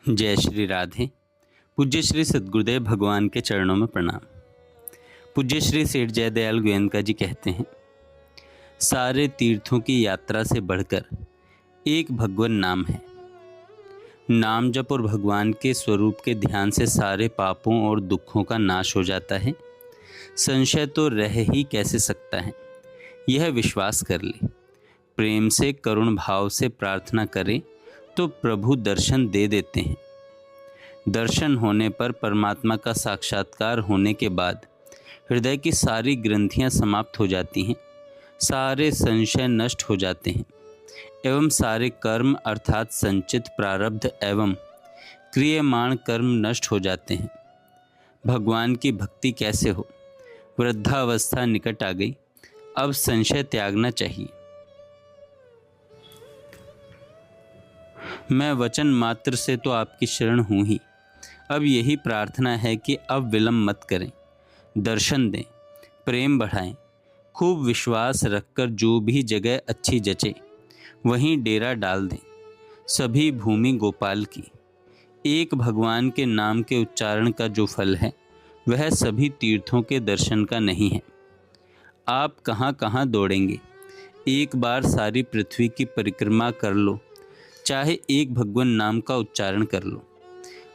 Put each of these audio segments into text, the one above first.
जय श्री राधे। पूज्य श्री सद्गुरुदेव भगवान के चरणों में प्रणाम। पूज्य श्री सेठ जयदयाल गोयनका जी कहते हैं, सारे तीर्थों की यात्रा से बढ़कर एक भगवान नाम है। नाम जप और भगवान के स्वरूप के ध्यान से सारे पापों और दुखों का नाश हो जाता है। संशय तो रह ही कैसे सकता है, यह विश्वास कर ले। प्रेम से करुण भाव से प्रार्थना करें तो प्रभु दर्शन दे देते हैं। दर्शन होने पर परमात्मा का साक्षात्कार होने के बाद हृदय की सारी ग्रंथियां समाप्त हो जाती हैं, सारे संशय नष्ट हो जाते हैं एवं सारे कर्म अर्थात संचित प्रारब्ध एवं क्रियमाण कर्म नष्ट हो जाते हैं। भगवान की भक्ति कैसे हो? वृद्धावस्था निकट आ गई, अब संशय त्यागना चाहिए। मैं वचन मात्र से तो आपकी शरण हूँ ही, अब यही प्रार्थना है कि अब विलंब मत करें, दर्शन दें, प्रेम बढ़ाएं। खूब विश्वास रखकर जो भी जगह अच्छी जचे वहीं डेरा डाल दें। सभी भूमि गोपाल की। एक भगवान के नाम के उच्चारण का जो फल है वह सभी तीर्थों के दर्शन का नहीं है। आप कहाँ कहाँ दौड़ेंगे? एक बार सारी पृथ्वी की परिक्रमा कर लो, चाहे एक भगवान नाम का उच्चारण कर लो।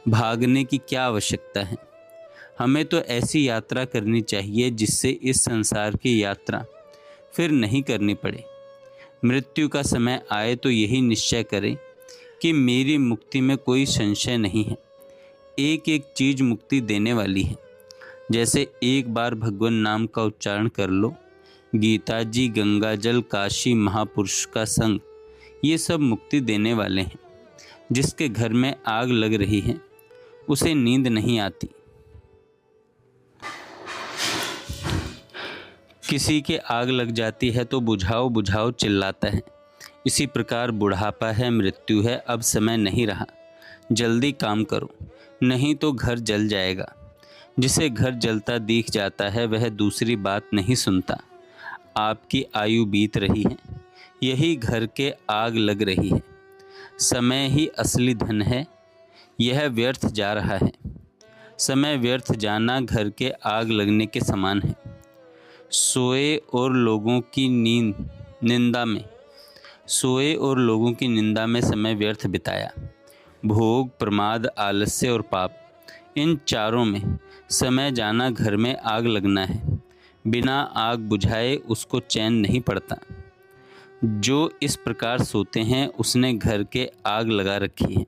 भागने की क्या आवश्यकता है? हमें तो ऐसी यात्रा करनी चाहिए जिससे इस संसार की यात्रा फिर नहीं करनी पड़े। मृत्यु का समय आए तो यही निश्चय करें कि मेरी मुक्ति में कोई संशय नहीं है। एक एक चीज़ मुक्ति देने वाली है। जैसे एक बार भगवान नाम का उच्चारण कर लो, गीता जी, गंगा जल, काशी महापुरुष का संग, ये सब मुक्ति देने वाले हैं। जिसके घर में आग लग रही है उसे नींद नहीं आती। किसी के आग लग जाती है तो बुझाओ बुझाओ चिल्लाता है। इसी प्रकार बुढ़ापा है, मृत्यु है, अब समय नहीं रहा, जल्दी काम करो नहीं तो घर जल जाएगा। जिसे घर जलता दिख जाता है वह दूसरी बात नहीं सुनता। आपकी आयु बीत रही है, यही घर के आग लग रही है। समय ही असली धन है, यह व्यर्थ जा रहा है। समय व्यर्थ जाना घर के आग लगने के समान है। सोए और लोगों की निंदा में समय व्यर्थ बिताया। भोग, प्रमाद, आलस्य और पाप, इन चारों में समय जाना घर में आग लगना है। बिना आग बुझाए उसको चैन नहीं पड़ता। जो इस प्रकार सोते हैं उसने घर के आग लगा रखी है।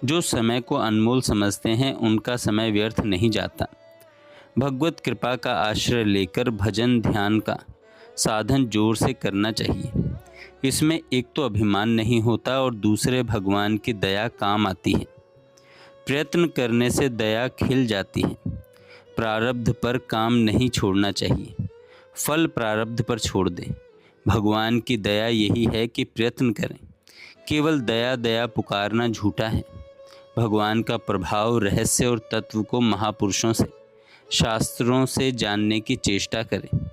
जो समय को अनमोल समझते हैं उनका समय व्यर्थ नहीं जाता। भगवत कृपा का आश्रय लेकर भजन ध्यान का साधन जोर से करना चाहिए। इसमें एक तो अभिमान नहीं होता और दूसरे भगवान की दया काम आती है। प्रयत्न करने से दया खिल जाती है। प्रारब्ध पर काम नहीं छोड़ना चाहिए, फल प्रारब्ध पर छोड़ दें। भगवान की दया यही है कि प्रयत्न करें। केवल दया दया पुकारना झूठा है। भगवान का प्रभाव, रहस्य और तत्व को महापुरुषों से, शास्त्रों से जानने की चेष्टा करें।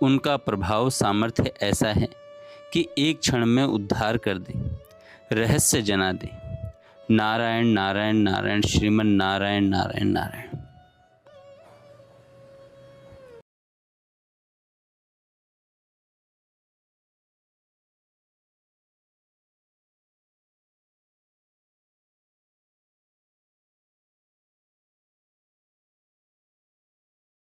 उनका प्रभाव सामर्थ्य ऐसा है कि एक क्षण में उद्धार कर दे, रहस्य जना दे। नारायण नारायण नारायण, श्रीमन नारायण नारायण नारायण।